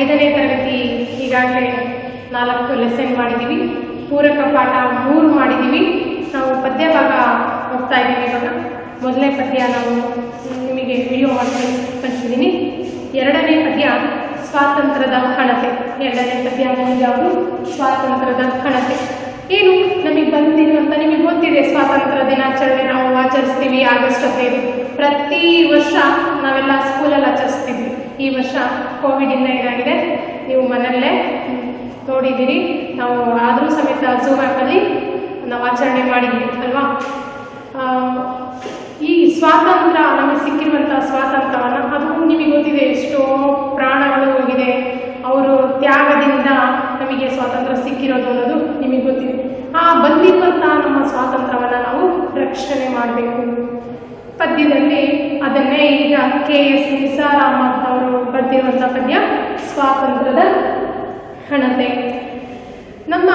5ನೇ ತರಗತಿ ಈಗಾಗಲೇ 4 ಲೆಸನ್ ಮಾಡಿದ್ದೀವಿ. ಪೂರಕ ಪಾಠ 3 ಮಾಡಿದ್ದೀವಿ. ನಾವು ಪದ್ಯ ಭಾಗ ಹೋಗ್ತಾ ಇದ್ದೀವಿ. ಇವಾಗ ಮೊದಲನೇ ಪದ್ಯ ನಾವು ನಿಮಗೆ ವಿಡಿಯೋ ಮಾಡಿ ಕಳಿಸಿದ್ದೀನಿ. 2ನೇ ಪದ್ಯ ಸ್ವಾತಂತ್ರ್ಯದ ಹಣತೆ. 2ನೇ ಪದ್ಯ ಯಾವುದು? ಸ್ವಾತಂತ್ರ್ಯದ ಹಣತೆ. ಏನು ನಮಗೆ ಬಂದಿರುವಂಥ, ನಿಮಗೆ ಗೊತ್ತಿದೆ ಸ್ವಾತಂತ್ರ್ಯ ದಿನಾಚರಣೆ ನಾವು ಆಚರಿಸ್ತೀವಿ ಆಗಸ್ಟ್ 15. ಪ್ರತಿ ವರ್ಷ ನಾವೆಲ್ಲ ಸ್ಕೂಲಲ್ಲಿ ಆಚರಿಸ್ತೀವಿ. ಈ ವರ್ಷ ಕೋವಿಡಿಂದ ಏನಾಗಿದೆ, ನೀವು ಮನೆಯಲ್ಲೇ ನೋಡಿದ್ದೀರಿ. ನಾವು ಆದರೂ ಸಮೇತ ಝೂಮ್ ಆ್ಯಪಲ್ಲಿ ನಾವು ಆಚರಣೆ ಮಾಡಿದ್ವಿ ಅಲ್ವಾ. ಈ ಸ್ವಾತಂತ್ರ್ಯ ನಮಗೆ ಸಿಕ್ಕಿರುವಂಥ ಸ್ವಾತಂತ್ರ್ಯವನ್ನು, ಅದು ನಿಮಗೆ ಗೊತ್ತಿದೆ ಎಷ್ಟೋ ಪ್ರಾಣಗಳು ಹೋಗಿದೆ. ಅವರು ತ್ಯಾಗದಿಂದ ನಮಗೆ ಸ್ವಾತಂತ್ರ್ಯ ಸಿಕ್ಕಿರೋದು ಅನ್ನೋದು ನಿಮಗೆ ಗೊತ್ತಿದೆ. ಆ ಬಂದಿರುವಂಥ ನಮ್ಮ ಸ್ವಾತಂತ್ರ್ಯವನ್ನು ನಾವು ರಕ್ಷಣೆ ಮಾಡಬೇಕು. ಪದ್ಯದಲ್ಲಿ ಅದನ್ನೇ ಈಗ KS ನಿಸಾರ್ ಅಹಮದ್ ಅವರು ಬರೆದಿರುವಂಥ ಪದ್ಯ ಸ್ವಾತಂತ್ರ್ಯದ ಹಣತೆ. ನಮ್ಮ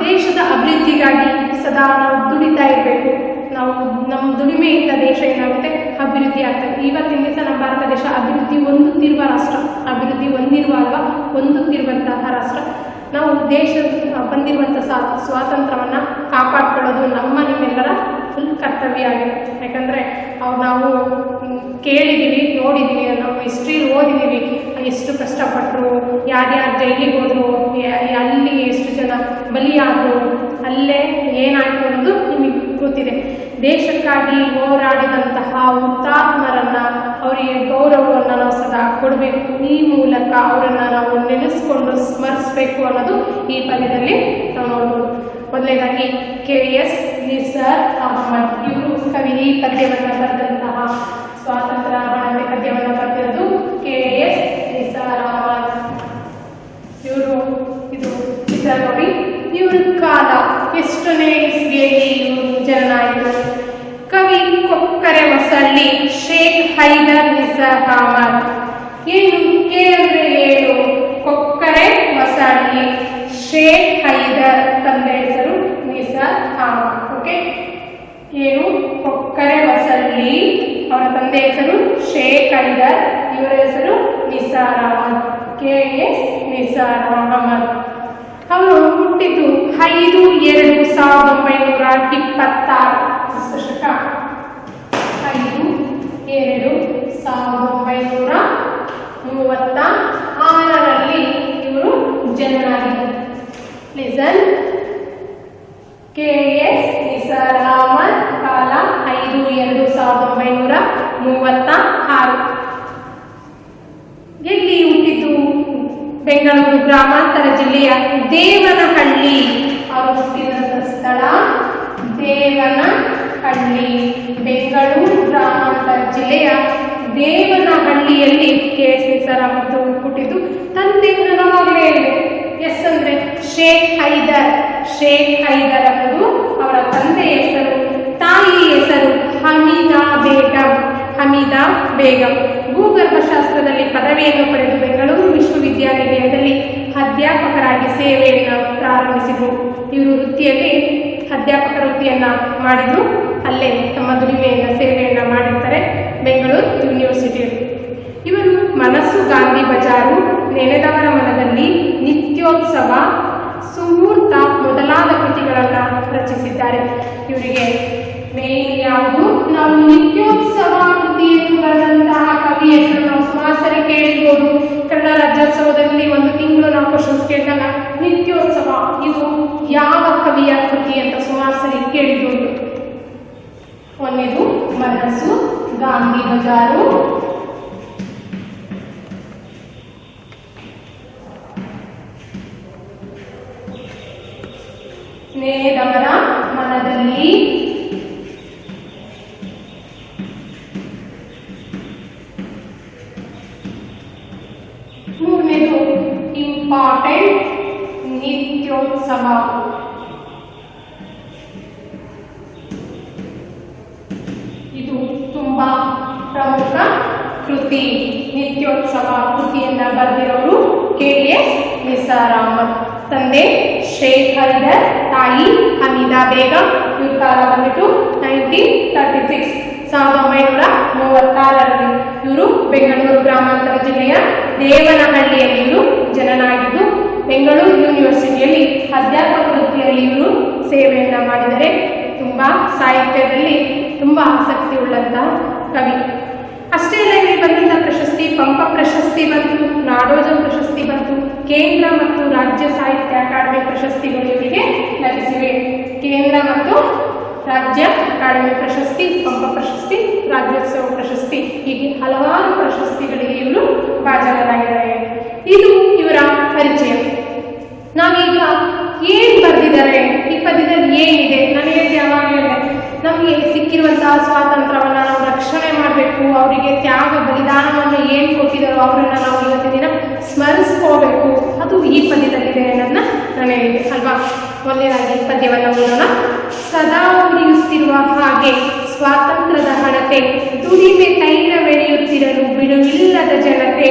ದೇಶದ ಅಭಿವೃದ್ಧಿಗಾಗಿ ಸದಾ ನಾವು ದುಡಿತಾ ಇರಬೇಕು. ನಾವು ನಮ್ಮ ದುಡಿಮೆಯಿಂದ ದೇಶ ಏನಾಗುತ್ತೆ, ಅಭಿವೃದ್ಧಿ ಆಗ್ತದೆ. ಇವತ್ತಿನ ದಿವಸ ನಮ್ಮ ಭಾರತ ದೇಶ ಅಭಿವೃದ್ಧಿ ಹೊಂದುತ್ತಿರುವ ರಾಷ್ಟ್ರ, ಅಭಿವೃದ್ಧಿ ಹೊಂದಿರುವ ಅಲ್ವಾ, ಹೊಂದುತ್ತಿರುವಂತಹ ರಾಷ್ಟ್ರ. ನಾವು ದೇಶ ಬಂದಿರುವಂಥ ಸ್ವಾತಂತ್ರ್ಯವನ್ನು ಕಾಪಾಡ್ಕೊಳ್ಳೋದು ನಿಮ್ಮೆಲ್ಲರ ಫುಲ್ ಕರ್ತವ್ಯ ಆಗಿದೆ. ಯಾಕಂದರೆ ನಾವು ಕೇಳಿದ್ದೀವಿ, ನೋಡಿದ್ದೀವಿ, ನಾವು ಹಿಸ್ಟ್ರಿ ಓದಿದ್ದೀವಿ, ಎಷ್ಟು ಕಷ್ಟಪಟ್ಟರು, ಯಾರ್ಯಾರು ಜೈಲಿಗೆ ಹೋದರು, ಅಲ್ಲಿ ಎಷ್ಟು ಜನ ಬಲಿಯಾದರು, ಅಲ್ಲೇ ಏನಾಯಿತು ಅನ್ನೋದು ನಿಮಗೆ ಗೊತ್ತಿದೆ. ದೇಶಕ್ಕಾಗಿ ಹೋರಾಡಿದಂತಹ ಹುತಾತ್ಮರನ್ನು, ಅವರಿಗೆ ಗೌರವವನ್ನು ನಾವು ಸದಾ ಕೊಡಬೇಕು. ಈ ಮೂಲಕ ಅವರನ್ನು ನಾವು ನೆನೆಸ್ಕೊಂಡು ಸ್ಮರಿಸಬೇಕು ಅನ್ನೋದು ಈ ಪದ್ಯದಲ್ಲಿ ನಾವು ನೋಡ್ಬೋದು. ಮೊದಲನೇದಾಗಿ KS ನಿಸಾರ್ ಅಹಮದ್ ಇವರು ಕವಿ. ಈ ಪದ್ಯವನ್ನು ಬರೆದಂತಹ ಸ್ವಾತಂತ್ರ್ಯ ಹಣತೆ ಪದ್ಯವನ್ನು ಬರೆದಿರೋದು KS ನಿಸಾರ್ ಅಹಮದ್ ಇವರು. ಇದು ಚಿತ್ರ ನೋಡಿ, ಇವ್ರ ಕಾಲ ಎಷ್ಟನೇ ಇಸ್ವಿಯಲ್ಲಿ ಇವರು ಜನನ ಆಯಿತು. ಕವಿ ಕೊಕ್ಕರೆ ಹೊಸಳ್ಳಿ ಶೇಖ್ ಹೈದರ್ ನಿಸಾರ್ ಅಹಮದ್. ಏನು ಕೆ ಅಂದರೆ ಏನು? ಕೊಕ್ಕರೆ ಹೊಸಳ್ಳಿ ಶೇಖ್ ಹೈದರ್, ತಂದೆ ಹೆಸರು ನಿಸಾರ್ ಅಹಮದ್. ಓಕೆ, ಏನು ಕೊಕ್ಕರೆ ಹೊಸಳ್ಳಿ, ಅವರ ತಂದೆ ಹೆಸರು ಶೇಖ್ ಹೈದರ್, ಇವರ ಹೆಸರು ನಿಸಾರ್ ಅಹಮದ್. KS ನಿಸಾರ್ ಅಹಮದ್. ಅವರು ಹುಟ್ಟಿದ್ದು 5/2/1926 ಶಕ. 5/2/1936 ಇವರು ಜನನಾಗಿದ್ದರು. ಲಿಸನ್, KS ನಿಸಾರ್ ಅಹಮದ್, ಕಾಲ 5/2/1936. ಎಲ್ಲಿ ಹುಟ್ಟಿದ್ದು? ಬೆಂಗಳೂರು ಗ್ರಾಮಾಂತರ ಜಿಲ್ಲೆಯ ದೇವನಹಳ್ಳಿ. ಅವರು ಹುಟ್ಟಿದಂಥ ಸ್ಥಳ ದೇವನಹಳ್ಳಿ. ಬೆಂಗಳೂರು ಗ್ರಾಮಾಂತರ ಜಿಲ್ಲೆಯ ದೇವನಹಳ್ಳಿಯಲ್ಲಿ KS ನಿಸಾರ್ ಅಹಮದ್ ಹುಟ್ಟಿದ್ದು. ತಂದೆಯನ್ನು ನಾವಾಗಲೇ ಹೇಳಿದೆ, ಎಸ್ ಅಂದರೆ ಶೇಖ್ ಹೈದರ್. ಶೇಖ್ ಹೈದರ್ ಅನ್ನೋದು ಅವರ ತಂದೆಯ ಹೆಸರು. ತಾಯಿ ಹೆಸರು ಹಮೀದಾ ಬೇಗಂ. ಹಮೀದಾ ಬೇಗಂ ಭೂಗರ್ಭಶಾಸ್ತ್ರದಲ್ಲಿ ಪದವಿಯನ್ನು ಪಡೆದು ಬೆಂಗಳೂರು ವಿಶ್ವವಿದ್ಯಾನಿಲಯದಲ್ಲಿ ಅಧ್ಯಾಪಕರಾಗಿ ಸೇವೆಯನ್ನು ಪ್ರಾರಂಭಿಸಿದರು. ಇವರು ವೃತ್ತಿಯಲ್ಲಿ ಅಧ್ಯಾಪಕ ವೃತ್ತಿಯನ್ನು ಮಾಡಿದ್ರು. ಅಲ್ಲೇ ತಮ್ಮ ದುಡಿಮೆಯನ್ನು ಸೇವೆಯನ್ನು ಮಾಡಿರ್ತಾರೆ ಬೆಂಗಳೂರು ಯೂನಿವರ್ಸಿಟಿಯಲ್ಲಿ. ಇವರು ಮನಸ್ಸು ಗಾಂಧಿ ಬಜಾರು, ನೆನೆದವರ ಮನದಲ್ಲಿ, ನಿತ್ಯೋತ್ಸವ, ಸುಮೂರ್ತ ಮೊದಲಾದ ಕೃತಿಗಳನ್ನು ರಚಿಸಿದ್ದಾರೆ. ಇವರಿಗೆ ಮೇನ್ ಯಾವುದು? ನಾವು ನಿತ್ಯೋತ್ಸವ ಕೃತಿಯನ್ನು ಬರೆದಂತಹ ಕವಿ ಹೆಸರು ನಾವು ಸುಮಾರು ಸರಿ ಕೇಳಿರ್ಬೋದು. ಕನ್ನಡ ರಾಜ್ಯೋತ್ಸವದಲ್ಲಿ 1 ತಿಂಗಳು ನಾವು ಕ್ವಶನ್ಸ್ ಕೇಳಿದಾಗ ನಿತ್ಯೋತ್ಸವ ಇದು ಯಾವ ಕವಿಯ ಕೃತಿ ಅಂತ ಸುಮಾರು ಸರಿ ಕೇಳಿರ್ಬೋದು. ಒಂದೇದು ಮನಸ್ಸು ಗಾಂಧಿ ಬಜಾರು, ನೆನೆದವರ ಮನದಲ್ಲಿ, ಮೂರನೇದು ಇಂಪಾರ್ಟೆಂಟ್ ನಿತ್ಯೋತ್ಸವ. ಇದು ತುಂಬಾ ಪ್ರಮುಖ ಕೃತಿ. ನಿತ್ಯೋತ್ಸವ ಕೃತಿಯನ್ನ ಬರೆದಿರೋರು KS ನಿಸಾರ್ ಅಹಮದ್. ತಂದೆ ಶೇಖ್ ಹೈದರ್, ತಾಯಿ ಹಮೀದಾ ಬೇಗಂ. ಇವ್ರ ಕಾಲ ಬಂದ್ಬಿಟ್ಟು 1936 1936ರಲ್ಲಿ. ಇವರು ಬೆಂಗಳೂರು ಗ್ರಾಮಾಂತರ ಜಿಲ್ಲೆಯ ದೇವನಹಳ್ಳಿಯಲ್ಲಿ ಇವರು ಜನನಾಗಿದ್ದು ಬೆಂಗಳೂರು ಯೂನಿವರ್ಸಿಟಿಯಲ್ಲಿ ಅಧ್ಯಾಪಕ ವೃತ್ತಿಯಲ್ಲಿ ಇವರು ಸೇವೆಯನ್ನು ಮಾಡಿದರೆ. ತುಂಬ ಸಾಹಿತ್ಯದಲ್ಲಿ ತುಂಬ ಆಸಕ್ತಿ ಉಳ್ಳಂತಹ ಕವಿ. ಅಷ್ಟೇ ಅಲ್ಲ, ಇಲ್ಲಿ ಬಂದಂಥ ಪ್ರಶಸ್ತಿ ಪಂಪ ಪ್ರಶಸ್ತಿ ಬಂತು, ನಾಡೋಜ ಪ್ರಶಸ್ತಿ ಬಂತು, ಕೇಂದ್ರ ಮತ್ತು ರಾಜ್ಯ ಸಾಹಿತ್ಯ ಅಕಾಡೆಮಿ ಪ್ರಶಸ್ತಿಗಳು ಇವರಿಗೆ ಲಭಿಸಿವೆ. ಕೇಂದ್ರ ಮತ್ತು ರಾಜ್ಯ ಅಕಾಡೆಮಿ ಪ್ರಶಸ್ತಿ, ಪಂಪ ಪ್ರಶಸ್ತಿ, ರಾಜ್ಯೋತ್ಸವ ಪ್ರಶಸ್ತಿ, ಹೀಗೆ ಹಲವಾರು ಪ್ರಶಸ್ತಿಗಳಿಗೆ ಇವರು ಭಾಜನರಾಗಿದ್ದಾರೆ. ಇದು ಇವರ ಪರಿಚಯ. ನಾವೀಗ ಏನು ಬರೆದಿದ್ದಾರೆ, ಈ ಪದ್ಯದಲ್ಲಿ ಏನಿದೆ, ನಾನು ಹೇಳಿದೆ ಯಾವಾಗ ಹೇಳಿದೆ, ನಮಗೆ ಸಿಕ್ಕಿರುವಂತಹ ಸ್ವಾತಂತ್ರ್ಯವನ್ನು ನಾವು ರಕ್ಷಣೆ ಮಾಡಬೇಕು, ಅವರಿಗೆ ತ್ಯಾಗ ಬಲಿದಾನವನ್ನು ಏನು ಕೊಟ್ಟಿದ್ದಾರೋ ಅವರನ್ನು ನಾವು ಇವತ್ತಿನ ದಿನ ಸ್ಮರಿಸ್ಕೋಬೇಕು, ಅದು ಈ ಪದ್ಯದಲ್ಲಿದೆ ಅನ್ನೋದನ್ನ ನಾನು ಹೇಳಿದೆ ಅಲ್ವಾ. ಮೊದಲನೇದಾಗಿ ಪದ್ಯವನ್ನು ಓದೋಣ. ಸದಾ ಉರಿಯುತ್ತಿರುವ ಹಾಗೆ ಸ್ವಾತಂತ್ರ್ಯದ ಹಣತೆ, ದುಡಿಮೆ ತೈಲವೆಳೆಯುತ್ತಿರಲು ಬಿಡುವಿಲ್ಲದ ಜನತೆ,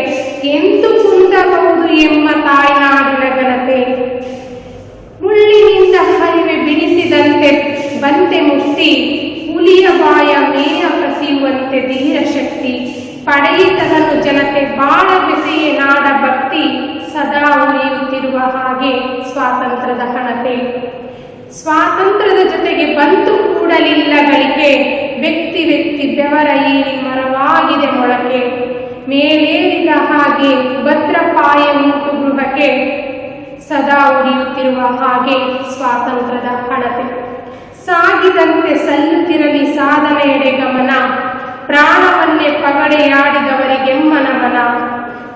ಎಂದು ಕುಂದಬಹುದು ಎಂಬ ತಾಯ್ನಾಡಿನ ಘನತೆ. ಮುಳ್ಳಿನಿಂದ ಹರಿವೆ ಬಿಡಿಸಿದಂತೆ ಬಂತೆ ಮುಕ್ತಿ, ಹುಲಿಯ ಬಾಯ ಮೇಯ ಕಸಿಯುವಂತೆ ಧೀರ ಶಕ್ತಿ, ಪಡೆಯಿತದನ್ನು ಜನತೆ ಬಾಳ ಬೆಸೆಯೇ ನಾಡ ಭಕ್ತಿ, ಸದಾ ಉರಿಯುತ್ತಿರುವ ಹಾಗೆ ಸ್ವಾತಂತ್ರ್ಯದ ಹಣತೆ. ಸ್ವಾತಂತ್ರ್ಯದ ಜೊತೆಗೆ ಬಂತು ಕೂಡಲಿಲ್ಲ ಗಳಿಕೆ, ವ್ಯಕ್ತಿ ವ್ಯಕ್ತಿ ಬೆವರ ಈರಿ ಮರವಾಗಿದೆ ಮೊಳಕೆ, ಮೇಲೇರಿದ ಹಾಗೆ ಭದ್ರಪಾಯ ಉಂಟು ಗೃಹಕ್ಕೆ, ಸದಾ ಉರಿಯುತ್ತಿರುವ ಹಾಗೆ ಸ್ವಾತಂತ್ರ್ಯದ ಹಣತೆ. ಸಾಗಿದಂತೆ ಸಲ್ಲುತ್ತಿರಲಿ ಸಾಧನೆಯೆಡೆ ಗಮನ, ಪ್ರಾಣವನ್ನೇ ಪಗಡೆಯಾಡಿದವರಿಗೆಮ್ಮನ ಮನ,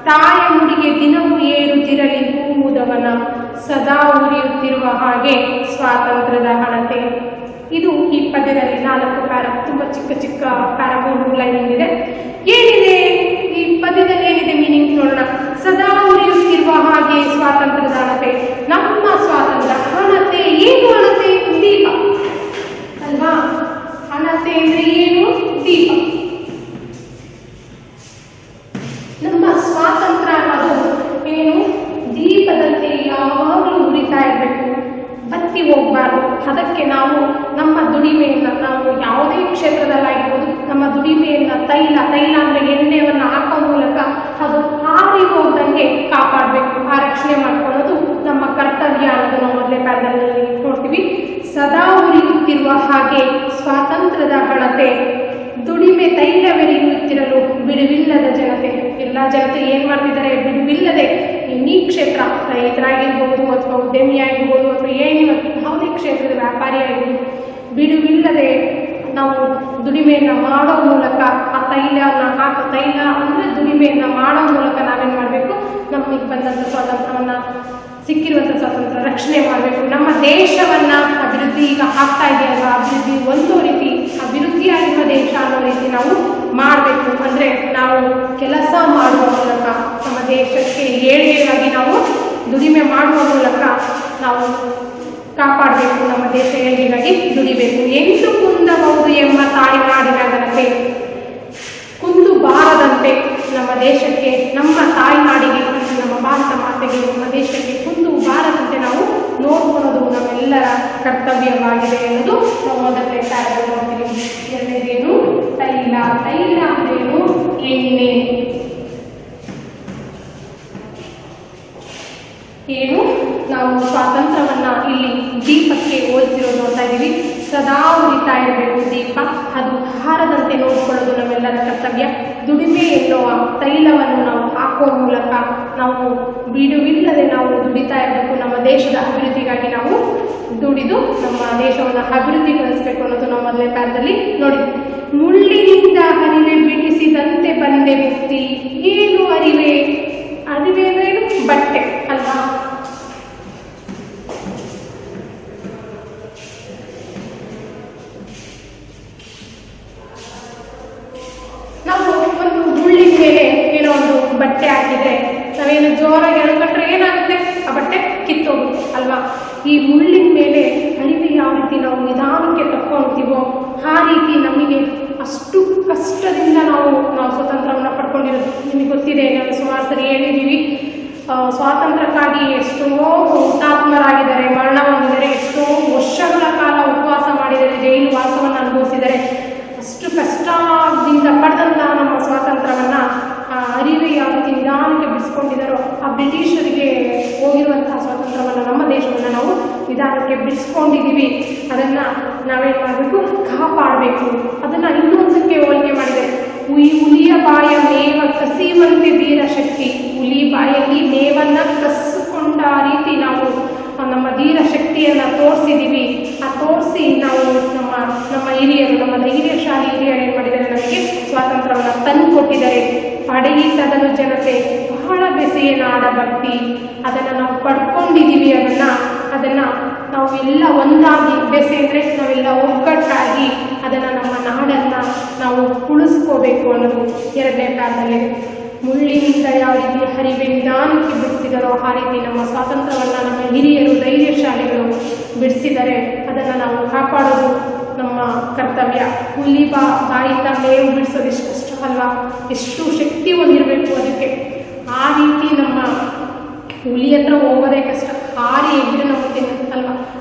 ತಾಯ ನುಡಿಗೆ ದಿನವೂ ಏರುತ್ತಿರಲಿ ಹೂವುದವನ, ಸದಾ ಉರಿಯುತ್ತಿರುವ ಹಾಗೆ ಸ್ವಾತಂತ್ರ್ಯದ ಹಣತೆ. ಇದು ಈ ಪದ್ಯದಲ್ಲಿ 4 ಪ್ಯಾರ, ತುಂಬ ಚಿಕ್ಕ ಚಿಕ್ಕ ಪ್ಯಾರಾಗ್ರಾಫ್ ಲೈನ್ ಇದೆ. ಏನಿದೆ ಈ ಪದ್ಯದಲ್ಲಿ, ಏನಿದೆ ಮೀನಿಂಗ್ ನೋಡೋಣ. ಸದಾ ಉರಿಯುತ್ತಿರುವ ಹಾಗೆ ಸ್ವಾತಂತ್ರ್ಯದ ಹಣತೆ. ನಮ್ಮ ಸ್ವಾತಂತ್ರ್ಯ ಹಣತೆ ಏನು? ಹಣತೆ ದೀಪ ಅಲ್ವಾ. ಹಣತೆ ಅಂದ್ರೆ ಏನು? ದೀಪ. ನಮ್ಮ ಸ್ವಾತಂತ್ರ್ಯ ಅದು ಏನು? ದೀಪದಂತೆ ಯಾವಾಗಲೂ ಉರಿತಾ ಇರಬೇಕು, ಬತ್ತಿ ಹೋಗ್ಬಾರ್ದು. ಅದಕ್ಕೆ ನಾವು ನಮ್ಮ ದುಡಿಮೆಯನ್ನು, ನಾವು ಯಾವುದೇ ಕ್ಷೇತ್ರದಲ್ಲಾಗಿರ್ಬೋದು, ನಮ್ಮ ದುಡಿಮೆಯನ್ನು ತೈಲ ಅಂದರೆ ಎಣ್ಣೆಯನ್ನು ಹಾಕೋ ಮೂಲಕ ಅದು ಹಾರಿ ಹೋಗ್ದಂಗೆ ಕಾಪಾಡಬೇಕು, ಆ ರಕ್ಷಣೆ ಮಾಡ್ಕೊಳ್ಳೋದು ನಮ್ಮ ಕರ್ತವ್ಯ ಅನ್ನೋದನ್ನು ಮೊದಲೇ ಪ್ಯಾರದಲ್ಲಿ ನೋಡ್ತೀವಿ. ಸದಾ ಉರಿಯುತ್ತಿರುವ ಹಾಗೆ ಸ್ವಾತಂತ್ರ್ಯದ ಹಣತೆ, ದುಡಿಮೆ ತೈಲವೆರೆಯುತ್ತಿರಲು ಬಿಡುವಿಲ್ಲದ ಜನತೆ. ಎಲ್ಲ ಜನತೆ ಏನು ಮಾಡ್ತಿದ್ದಾರೆ? ಬಿಡುವಿಲ್ಲದೆ ಎನಿ ಕ್ಷೇತ್ರ, ರೈತರಾಗಿರ್ಬೋದು ಅಥವಾ ಉದ್ಯಮಿಯಾಗಿರ್ಬೋದು ಅಥವಾ ಯಾವುದೇ ಕ್ಷೇತ್ರದ ವ್ಯಾಪಾರಿ ಆಗಿರ್ಬೋದು, ಬಿಡುವಿಲ್ಲದೆ ನಾವು ದುಡಿಮೆಯನ್ನು ಮಾಡೋ ಮೂಲಕ ಆ ತೈಲ ಅಂದರೆ ದುಡಿಮೆಯನ್ನು ಮಾಡೋ ಮೂಲಕ ನಾವೇನು ಮಾಡಬೇಕು? ನಮಗೆ ಬಂದಂಥ ಸ್ವಾತಂತ್ರ್ಯವನ್ನು, ಸಿಕ್ಕಿರುವಂಥ ಸ್ವಾತಂತ್ರ್ಯ ರಕ್ಷಣೆ ಮಾಡಬೇಕು. ನಮ್ಮ ದೇಶವನ್ನು ಅಭಿವೃದ್ಧಿ ಈಗ ಆಗ್ತಾ ಇದೆಯಲ್ವ, ಅಭಿವೃದ್ಧಿ ಒಂದು ರೀತಿ ಅಭಿವೃದ್ಧಿಯಾಗಿರುವ ದೇಶ ಅನ್ನೋ ರೀತಿ ನಾವು ಮಾಡಬೇಕು. ಅಂದರೆ ನಾವು ಕೆಲಸ ಮಾಡುವ ಮೂಲಕ ನಮ್ಮ ದೇಶಕ್ಕೆ ಏಳಿಗೆಯಾಗಿ ನಾವು ದುಡಿಮೆ ಮಾಡುವ ಮೂಲಕ ನಾವು ಕಾಪಾಡಬೇಕು. ನಮ್ಮ ದೇಶ ಏಳಿಗೆಗಾಗಿ ದುಡಿಬೇಕು. ಎಂದು ಕುಂದಬಹುದು ಎಂಬ ತಾಯ್ನಾಡಿನ ಘನತೆ. ಕುಂದು ಬಾರದಂತೆ ನಮ್ಮ ದೇಶಕ್ಕೆ, ನಮ್ಮ ತಾಯ್ನಾಡಿಗೆ, ನಮ್ಮ ಭಾರತ ಮಾತೆಗೆ, ನಮ್ಮ ದೇಶಕ್ಕೆ ಕುಂದು ಬಾರದಂತೆ ನಾವು ನೋಡ್ಕೊಳ್ಳೋದು ನಮ್ಮೆಲ್ಲರ ಕರ್ತವ್ಯವಾಗಿದೆ ಅನ್ನೋದು ನಾವು ಮೊದಲನೇ ಪ್ಯಾರಾಗ್ರಾಫ್ ನೋಡ್ತೀವಿ. ಎರಡನೇದೇನು? ತೈಲ. ತೈಲ ಅಂದ್ರೇನು? ಎಣ್ಣೆ. ಏನು? ನಾವು ಸ್ವಾತಂತ್ರ್ಯವನ್ನ ಇಲ್ಲಿ ದೀಪಕ್ಕೆ ಹೋಲಿಸಿರೋದು ನೋಡ್ತಾ ಇದ್ದೀವಿ. ಸದಾ ಉರಿತಾ ಇರಬೇಕು ದೀಪ, ಅದು ಹಾರದಂತೆ ನೋಡಿಕೊಳ್ಳೋದು ನಮ್ಮೆಲ್ಲರ ಕರ್ತವ್ಯ. ದುಡಿಮೆ ಎನ್ನುವ ತೈಲವನ್ನು ನಾವು ಹಾಕುವ ಮೂಲಕ ನಾವು ಬಿಡುವಿಲ್ಲದೆ ನಾವು ದುಡಿತಾ ಇರಬೇಕು. ನಮ್ಮ ದೇಶದ ಅಭಿವೃದ್ಧಿಗಾಗಿ ನಾವು ದುಡಿದು ನಮ್ಮ ದೇಶವನ್ನು ಅಭಿವೃದ್ಧಿಗೊಳಿಸಬೇಕು ಅನ್ನೋದು ನಾವು ಮೊದಲನೇ ಪ್ಯಾರದಲ್ಲಿ ನೋಡಿದ್ವಿ. ಮುಳ್ಳಿನಿಂದ ಹರಿವೆ ಬಿಡಿಸಿದಂತೆ ಬಂದೆ ಮುಕ್ತಿ. ಏನು ಅರಿವೆ? ಅರಿವೆ ಅಂದ್ರೆ ಏನು? ಬಟ್ಟೆ ಅಲ್ವಾ. ನಾವು ಒಂದು ಮುಳ್ಳಿನ ಮೇಲೆ ಏನೋ ಒಂದು ಬಟ್ಟೆ ಹಾಕಿದ್ರೆ ನಾವೇನು ಜೋರಾಗಿ ಎಳ್ಕೊಂಡ್ರೆ ಏನಾಗುತ್ತೆ? ಆ ಬಟ್ಟೆ ಕಿತ್ತೋಗುತ್ತೆ ಅಲ್ವಾ. ಈ ಮುಳ್ಳಿನ ಮೇಲೆ ಅರಿವೆ ಯಾವ ರೀತಿ ನಾವು ನಿಧಾನಕ್ಕೆ ತಕ್ಕೊಳ್ತೀವೋ ಆ ರೀತಿ ನಮಗೆ ಅಷ್ಟು ಕಷ್ಟದಿಂದ ನಾವು ಸ್ವತಂತ್ರವನ್ನು ಪಡ್ಕೊಂಡಿರೋದು ನಿಮಗೆ ಗೊತ್ತಿದೆ. ನಾವು ಸುಮಾರು ಸರಿ ಹೇಳಿದ್ದೀವಿ, ಸ್ವಾತಂತ್ರ್ಯಕ್ಕಾಗಿ ಎಷ್ಟೋ ಹುತಾತ್ಮರಾಗಿದ್ದಾರೆ, ಮರಣ ಹೊಂದಿದ್ದಾರೆ, ಎಷ್ಟೋ ವರ್ಷಗಳ ಕಾಲ ಉಪವಾಸ ಮಾಡಿದ್ದಾರೆ, ಜೈಲು ವಾಸವನ್ನು ಅನುಭವಿಸಿದ್ದಾರೆ. ಅಷ್ಟು ಕಷ್ಟದಿಂದ ಪಡೆದಂತಹ ನಮ್ಮ ಸ್ವಾತಂತ್ರ್ಯವನ್ನು ಅರಿವೆ ಯಾವ ರೀತಿ ನಿಧಾನಕ್ಕೆ ಬಿಡಿಸ್ಕೊಂಡಿದ್ದಾರೋ, ಆ ಬ್ರಿಟಿಷರಿಗೆ ಹೋರಾಟಕ್ಕೆ ಬಿಡಿಸ್ಕೊಂಡಿದ್ದೀವಿ ಅದನ್ನು ನಾವೇನು ಮಾಡಬೇಕು, ಕಾಪಾಡಬೇಕು. ಅದನ್ನು ಇನ್ನೊಂದಕ್ಕೆ ಹೋಲಿಕೆ ಮಾಡಿದೆ. ಹುಲಿಯ ಬಾಯ ಮೇವ ಕಸಿಯುವಂತೆ ಧೀರ ಶಕ್ತಿ. ಹುಲಿ ಬಾಯಲ್ಲಿ ಮೇವನ್ನು ಕಸಿಕೊಂಡ ರೀತಿ ನಾವು ನಮ್ಮ ಧೀರ ಶಕ್ತಿಯನ್ನು ತೋರಿಸಿದ್ದೀವಿ. ಆ ತೋರಿಸಿ ನಾವು ನಮ್ಮ ಹಿರಿಯರು, ನಮ್ಮ ಧೈರ್ಯಶಾಲಿ ಹಿರಿಯರು ಏನು ಮಾಡಿದ್ದಾರೆ, ನಮಗೆ ಸ್ವಾತಂತ್ರ್ಯವನ್ನು ತಂದು ಕೊಟ್ಟಿದ್ದಾರೆ. ಪಡೆಯಿತದನು ಜನತೆ ಬಹಳ ಬೆಸೆಯ ನಾಡ ಭಕ್ತಿ. ಅದನ್ನು ನಾವು ಪಡ್ಕೊಂಡಿದ್ದೀವಿ. ಅದನ್ನು ನಾವು ಎಲ್ಲ ಒಂದಾಗಿ, ಬೆಸೆ ಅಂದರೆ ನಾವೆಲ್ಲ ಒಗ್ಗಟ್ಟಾಗಿ ಅದನ್ನು ನಮ್ಮ ನಾಡನ್ನು ನಾವು ಉಳಿಸ್ಕೋಬೇಕು ಅನ್ನೋದು 2ನೇ ಪ್ಯಾರದಲ್ಲಿದೆ. ಮುಳ್ಳಿನಿಂದ ಯಾವ ರೀತಿ ಹರಿವೆ ನಿಧಾನಕ್ಕೆ ಬಿಡಿಸಿದಾರೋ ಆ ರೀತಿ ನಮ್ಮ ಸ್ವಾತಂತ್ರ್ಯವನ್ನು ನಮ್ಮ ಹಿರಿಯರು, ಧೈರ್ಯಶಾಲಿಗಳು ಬಿಡಿಸಿದರೆ ಅದನ್ನು ನಾವು ಕಾಪಾಡೋದು ನಮ್ಮ ಕರ್ತವ್ಯ. ಹುಲಿ ಬಾಯಿಂದ ಮೇವು ಬಿಡಿಸೋದು ಎಷ್ಟು ಕಷ್ಟ ಅಲ್ವಾ, ಎಷ್ಟು ಶಕ್ತಿ ಹೊಂದಿರಬೇಕು ಅದಕ್ಕೆ. ಆ ರೀತಿ ನಮ್ಮ ಹುಲಿ ಹತ್ರ ಹೋಗೋದೇ ಕಷ್ಟ, ಹಾರಿ ಎಗ್ರೆ ನಾವು ತಿನ್ನಲ್ವಾ,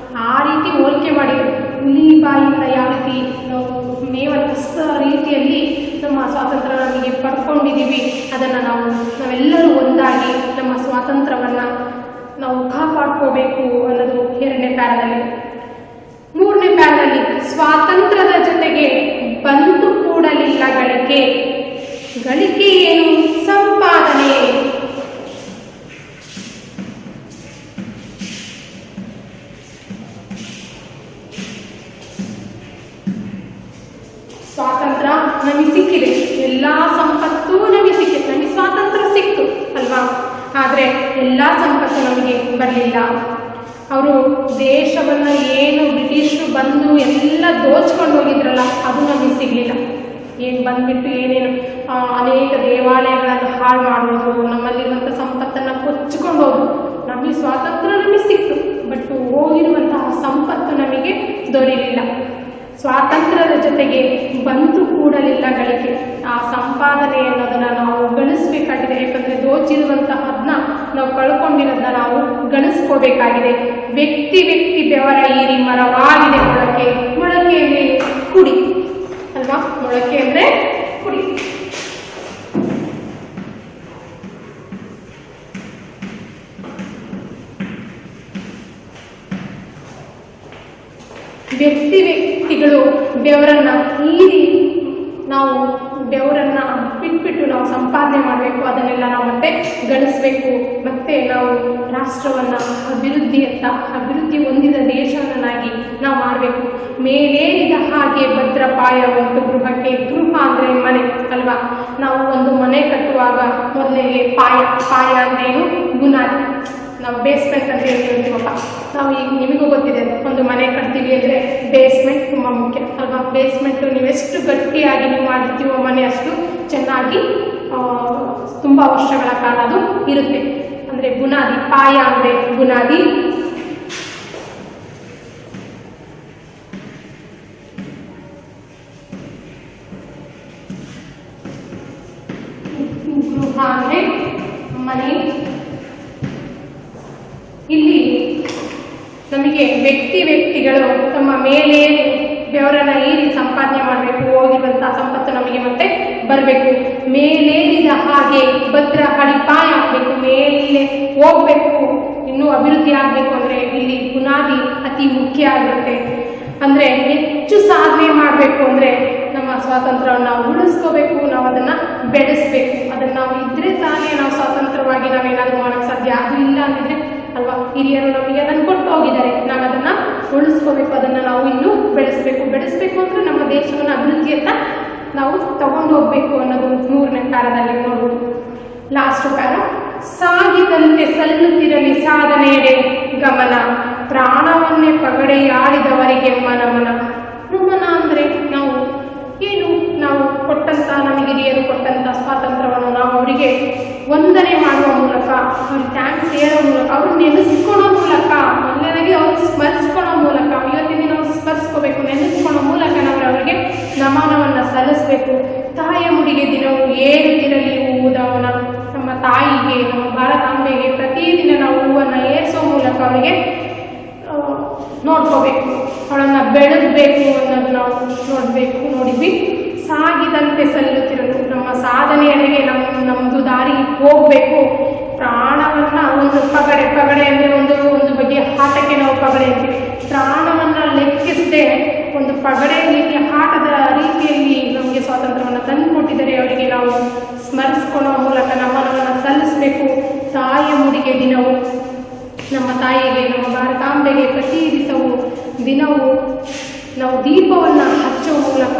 ಆ ರೀತಿ ಹೋಲಿಕೆ ಮಾಡಿದ್ರು. ಹುಲಿ ಬಾಯಿಂದ ಯಾವ ರೀತಿ ನಾವು ಮೇವನ್ನು ಕಷ್ಟ ರೀತಿಯಲ್ಲಿ ನಮ್ಮ ಸ್ವಾತಂತ್ರ್ಯ ನಮಗೆ ಪಡ್ಕೊಂಡಿದ್ದೀವಿ. ಅದನ್ನು ನಾವೆಲ್ಲರೂ ಒಂದಾಗಿ ನಮ್ಮ ಸ್ವಾತಂತ್ರ್ಯವನ್ನು ನಾವು ಕಾಪಾಡ್ಕೋಬೇಕು ಅನ್ನೋದು 2ನೇ ಪ್ಯಾರದಲ್ಲಿ. 3ನೇ ಪ್ಯಾರದಲ್ಲಿ ಸ್ವಾತಂತ್ರ್ಯದ ಜೊತೆಗೆ ಬಂದು ಕೂಡಲಿಲ್ಲ ಗಳಿಕೆ. ಗಳಿಕೆ ಏನು? ಸಂಪಾದನೆ. ಸ್ವಾತಂತ್ರ್ಯ ನಮಗೆ ಸಿಕ್ಕಿದೆ, ಎಲ್ಲ ಸಂಪತ್ತು ನಮಗೆ ಸಿಕ್ಕಿದೆ, ನಮಗೆ ಸ್ವಾತಂತ್ರ್ಯ ಸಿಕ್ತು ಅಲ್ವಾ. ಆದರೆ ಎಲ್ಲ ಸಂಪತ್ತು ನಮಗೆ ಬರಲಿಲ್ಲ. ಅವರು ದೇಶವನ್ನು ಏನು ಬ್ರಿಟಿಷರು ಬಂದು ಎಲ್ಲ ದೋಚ್ಕೊಂಡು ಹೋಗಿದ್ರಲ್ಲ, ಅದು ನಮಗೆ ಸಿಗಲಿಲ್ಲ. ಏನು ಬಂದ್ಬಿಟ್ಟು ಏನೇನು ಅನೇಕ ದೇವಾಲಯಗಳನ್ನು ಹಾಳು ಮಾಡೋದು, ನಮ್ಮಲ್ಲಿರುವಂಥ ಸಂಪತ್ತನ್ನು ಕೊಚ್ಚಿಕೊಂಡು ಹೋದ್ರು. ನಮಗೆ ಸ್ವಾತಂತ್ರ್ಯ ನಮಗೆ ಸಿಕ್ತು, ಬಟ್ ಹೋಗಿರುವಂತಹ ಸಂಪತ್ತು ನಮಗೆ ದೊರೆಯಲಿಲ್ಲ. ಸ್ವಾತಂತ್ರ್ಯದ ಜೊತೆಗೆ ಬಂದು ಕೂಡಲಿಲ್ಲ ಗಳಿಕೆ. ಆ ಸಂಪಾದನೆ ಅನ್ನೋದನ್ನು ನಾವು ಗಳಿಸ್ಬೇಕಾಗಿದೆ. ಯಾಕಂದರೆ ದೋಚಿರುವಂತಹದನ್ನ ನಾವು ಕಳ್ಕೊಂಡಿರೋದನ್ನ ನಾವು ಗಳಿಸ್ಕೋಬೇಕಾಗಿದೆ. ವ್ಯಕ್ತಿ ಬೆವರ ಈರಿ ಮರವಾಗಿದೆ ಮೊಳಕೆ. ಮೊಳಕೆ ಅಂದರೆ ಕುಡಿ ಅಲ್ವಾ, ಮೊಳಕೆ ಅಂದರೆ ಕುಡಿ. ವ್ಯಕ್ತಿಗಳು ಬೆವರನ್ನು ಹೀರಿ, ನಾವು ಬೆವರನ್ನು ಬಿಟ್ಬಿಟ್ಟು ನಾವು ಸಂಪಾದನೆ ಮಾಡಬೇಕು. ಅದನ್ನೆಲ್ಲ ನಾವು ಮತ್ತೆ ಗಳಿಸ್ಬೇಕು. ಮತ್ತೆ ನಾವು ರಾಷ್ಟ್ರವನ್ನು ಅಭಿವೃದ್ಧಿ ಹೊಂದಿದ ದೇಶವನ್ನಾಗಿ ನಾವು ಮಾಡಬೇಕು. ಮೇಲೇರಿದ ಹಾಗೆ ಭದ್ರಪಾಯ ಉಂಟು ಗೃಹಕ್ಕೆ. ಗೃಹ ಅಂದರೆ ಮನೆ ಅಲ್ವಾ. ನಾವು ಒಂದು ಮನೆ ಕಟ್ಟುವಾಗ ಮೊದಲಿಗೆ ಪಾಯ ಅಂದ್ರೇನು? ಬುನಾದಿ. ನಾವು ಬೇಸ್ಮೆಂಟ್ ಅಂತ ಹೇಳ್ತೀವಪ್ಪ. ನಾವು ಈಗ ನಿಮಗೂ ಗೊತ್ತಿದೆ, ಒಂದು ಮನೆ ಕಟ್ತೀವಿ ಅಂದರೆ ಬೇಸ್ಮೆಂಟ್ ತುಂಬ ಮುಖ್ಯ ಅಲ್ವಾ. ಬೇಸ್ಮೆಂಟು ನೀವೆಷ್ಟು ಗಟ್ಟಿಯಾಗಿ ನೀವು ಮಾಡಿರ್ತೀವೋ ಮನೆ ಅಷ್ಟು ಚೆನ್ನಾಗಿ ತುಂಬ ವರ್ಷಗಳ ಕಾಲ ಅದು ಇರುತ್ತೆ. ಅಂದರೆ ಬುನಾದಿ. ಪಾಯ ಅಂದರೆ ಬುನಾದಿ. ಗೃಹ ಅಂದರೆ ಮನೆ. ಇಲ್ಲಿ ನಮಗೆ ವ್ಯಕ್ತಿಗಳು ತಮ್ಮ ಮೇಲೆ ಬೆವರನ್ನ ಈರಿ ಸಂಪಾದನೆ ಮಾಡಬೇಕು. ಹೋಗಿರುವಂತಹ ಸಂಪತ್ತು ನಮಗೆ ಮತ್ತೆ ಬರಬೇಕು. ಮೇಲೇರಿದ ಹಾಗೆ ಭದ್ರ ಹಳಿಪಾಯ ಆಗಬೇಕು. ಮೇಲೆ ಹೋಗ್ಬೇಕು, ಇನ್ನೂ ಅಭಿವೃದ್ಧಿ ಆಗಬೇಕು ಅಂದರೆ ಇಲ್ಲಿ ಬುನಾದಿ ಅತಿ ಮುಖ್ಯ ಆಗಿರುತ್ತೆ. ಅಂದರೆ ಹೆಚ್ಚು ಸಾಧನೆ ಮಾಡಬೇಕು ಅಂದರೆ ನಮ್ಮ ಸ್ವಾತಂತ್ರ್ಯವನ್ನು ನಾವು ಉಳಿಸ್ಕೋಬೇಕು, ನಾವು ಅದನ್ನು ಬೆಳೆಸಬೇಕು. ಅದನ್ನು ನಾವು ಇದ್ದರೆ ತಾನೇ ನಾವು ಸ್ವತಂತ್ರವಾಗಿ ನಾವೇನಾದರೂ ಮಾಡೋಕ್ಕೆ ಸಾಧ್ಯ. ಅದು ಇಲ್ಲ ಅಂದಿದ್ರೆ ಅಲ್ವಾ, ಹಿರಿಯರು ನಮಗೆ ಅದನ್ನು ಕೊಟ್ಟು ಹೋಗಿದ್ದಾರೆ, ನಾವು ಅದನ್ನು ಉಳಿಸ್ಕೋಬೇಕು, ಅದನ್ನು ನಾವು ಇನ್ನೂ ಬೆಳೆಸಬೇಕು ಅಂದರೆ ನಮ್ಮ ದೇಶವನ್ನು ಅಭಿವೃದ್ಧಿಯತ್ತ ನಾವು ತಗೊಂಡು ಹೋಗ್ಬೇಕು ಅನ್ನೋದು 3ನೇ ಪ್ಯಾರದಲ್ಲಿ ನೋಡೋದು. Last para. ಸಾಗಿದಂತೆ ಸಲ್ಲುತ್ತಿರಲಿ ಸಾಧನೆಯಡೆ ಗಮನ. ಪ್ರಾಣವನ್ನೇ ಪಗಡೆಯಾಡಿದವರಿಗೆ ನಮನ. ನಮನ ಅಂದರೆ ನಾವು ಕೊಟ್ಟಂಥ, ನಮಗೆ ಹಿರಿಯರು ಕೊಟ್ಟಂಥ ಸ್ವಾತಂತ್ರ್ಯವನ್ನು ನಾವು ಅವರಿಗೆ ವಂದನೆ ಮಾಡುವ ಮೂಲಕ, ಅವ್ರಿಗೆ ಥ್ಯಾಂಕ್ಸ್ ಹೇಳೋ ಮೂಲಕ, ಅವ್ರು ನೆನೆಸ್ಕೊಳ್ಳೋ ಮೂಲಕ, ಮೊದಲನೇದಾಗಿ ಅವ್ರು ಸ್ಮರಿಸ್ಕೊಳ್ಳೋ ಮೂಲಕ, ಇವತ್ತಿನ ದಿನ ಅವ್ರು ಸ್ಮರಿಸ್ಕೋಬೇಕು, ನೆನೆಸ್ಕೊಳ್ಳೋ ಮೂಲಕ ನಾವು ಅವರಿಗೆ ನಮನವನ್ನು ಸಲ್ಲಿಸಬೇಕು. ತಾಯಿಯ ಮುಡಿಗೆ ದಿನವೂ ಏರುತ್ತಿರಲಿ ಹೂವುದವನ. ನಮ್ಮ ತಾಯಿಗೆ, ನಮ್ಮ ಭಾರತಾಂಬೆಗೆ ಪ್ರತಿದಿನ ನಾವು ಹೂವನ್ನು ಏರಿಸೋ ಮೂಲಕ ಅವರಿಗೆ ನೋಡ್ಕೋಬೇಕು, ಅವಳನ್ನು ಬೆಳೆಸಬೇಕು ಅನ್ನೋದು ನಾವು ನೋಡಿದ್ವಿ. ಸಾಗಿದಂತೆ ಸಲ್ಲುತ್ತಿರೋದು, ನಮ್ಮ ಸಾಧನೆಯಡೆಗೆ ನಮ್ಮದು ದಾರಿ ಹೋಗಬೇಕು. ಪ್ರಾಣವನ್ನು ಒಂದು ಪಗಡೆ ಅಂದರೆ ಒಂದು ಬಗೆಯ ಆಟಕ್ಕೆ ನಾವು ಪಗಡೆ ಅಂತೀವಿ. ಪ್ರಾಣವನ್ನು ಲೆಕ್ಕಿಸದೆ ಒಂದು ಪಗಡೆ ರೀತಿಯ ಆಟದ ರೀತಿಯಲ್ಲಿ ನಮಗೆ ಸ್ವಾತಂತ್ರ್ಯವನ್ನು ತಂದುಕೊಟ್ಟಿದ್ದಾರೆ. ಅವರಿಗೆ ನಾವು ಸ್ಮರಿಸ್ಕೊಳ್ಳೋ ಮೂಲಕ ನಮ್ಮನವನ್ನು ಸಲ್ಲಿಸಬೇಕು. ತಾಯಿಯ ಮುಡಿಗೆ ದಿನವೂ ನಮ್ಮ ತಾಯಿಗೆ, ನಮ್ಮ ಭಾರತಾಂಬೆಗೆ ಪ್ರತಿ ದಿನವೂ ನಾವು ದೀಪವನ್ನು ಹಚ್ಚುವ ಮೂಲಕ,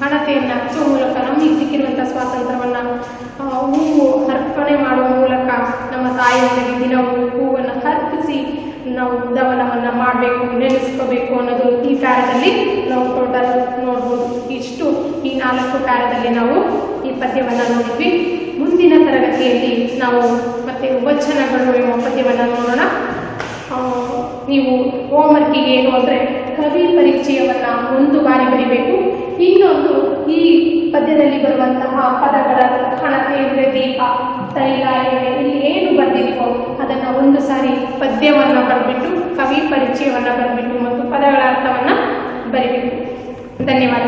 ಹಣತೆಯನ್ನು ಹಚ್ಚುವ ಮೂಲಕ ನಮಗೆ ಸಿಕ್ಕಿರುವಂಥ ಸ್ವಾತಂತ್ರ್ಯವನ್ನು ಹೂವು ಅರ್ಪಣೆ ಮಾಡುವ ಮೂಲಕ ನಮ್ಮ ತಾಯಿಯವರಿಗೆ ದಿನವೂ ಹೂವನ್ನು ಅರ್ಪಿಸಿ ನಾವು ಉದ್ಯಾನವನವನ್ನು ಮಾಡಬೇಕು, ನೆನೆಸ್ಕೋಬೇಕು ಅನ್ನೋದು ಈ ಪ್ಯಾರದಲ್ಲಿ ನಾವು ಟೋಟಲ್ ನೋಡ್ಬೋದು. ಇಷ್ಟು ಈ 4 ಪ್ಯಾರದಲ್ಲಿ ನಾವು ಈ ಪದ್ಯವನ್ನು ನೋಡಿದ್ವಿ. ಮುಂದಿನ ತರಗತಿಯಲ್ಲಿ ನಾವು ಮತ್ತೆ ವಚನಗಳು ಎಂಬ ಪದ್ಯವನ್ನು ನೋಡೋಣ. ನೀವು ಹೋಮ್ವರ್ಕಿಗೆ ಏನು ಅಂದರೆ ಕವಿ ಪರಿಚಯವನ್ನು 1 ಬಾರಿ ಬರಿಬೇಕು. ಇನ್ನೊಂದು ಈ ಪದ್ಯದಲ್ಲಿ ಬರುವಂತಹ ಪದಗಳ ಹಣತೆ ಅಂದರೆ ದೀಪ, ತೈಲ, ಇಲ್ಲಿ ಏನು ಬರೆದಿದೆಯೋ ಅದನ್ನು 1 ಸಾರಿ ಪದ್ಯವನ್ನು ಬರೆದ್ಬಿಟ್ಟು ಕವಿ ಪರಿಚಯವನ್ನು ಬರೆದ್ಬಿಟ್ಟು ಮತ್ತು ಪದಗಳ ಅರ್ಥವನ್ನು ಬರಿಬೇಕು. ಧನ್ಯವಾದ.